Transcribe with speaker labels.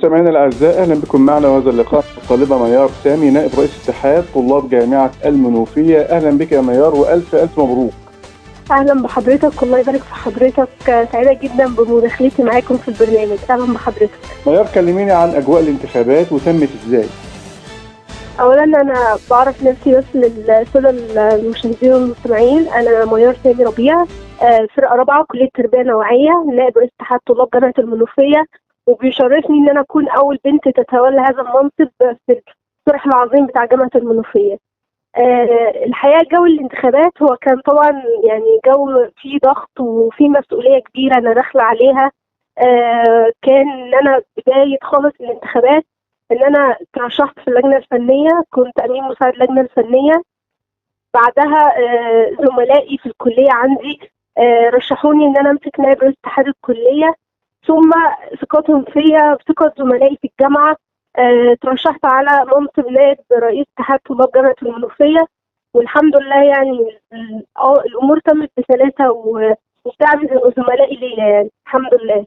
Speaker 1: مستمعينا الأعزاء، أهلا بكم معنا وهذا اللقاء. الطالبة ميار سامي نائب رئيس اتحاد طلاب جامعة المنوفية. أهلا بك يا ميار وألف ألف مبروك.
Speaker 2: اهلا بحضرتك، الله يبارك في حضرتك. سعيده جدا بمداخلتي معاكم في البرنامج. اهلا بحضرتك.
Speaker 1: ميار، كلميني عن أجواء الانتخابات وتمت إزاي؟
Speaker 2: اولا انا بعرف نفسي بس للساده المشاهدين والمستمعين. انا ميار سامي ربيع، فرقه رابعه كليه تربيه نوعيه، نائب رئيس اتحاد طلاب جامعه المنوفيه، وبيشرفني ان انا اكون اول بنت تتولى هذا المنصب في الصرح العظيم بتاع جامعه المنوفيه. الحقيقه جو الانتخابات هو كان طبعا يعني جو فيه ضغط وفيه مسؤوليه كبيره انا داخله عليها. كان ان انا بدايه خالص الانتخابات ان انا ترشحت في اللجنه الفنيه، كنت امين مساعد اللجنه الفنيه. بعدها زملائي في الكليه عندي رشحوني ان انا امسك نائب رئيس اتحاد الكليه، ثم ثقتهم فيا بثقه زملائي في الجامعه ترشحت على منصب نائب رئيس اتحاد طلاب جامعه المنوفيه. والحمد لله يعني الامور تمت بسلاسه، وبدعم زملائي ليا يعني الحمد لله.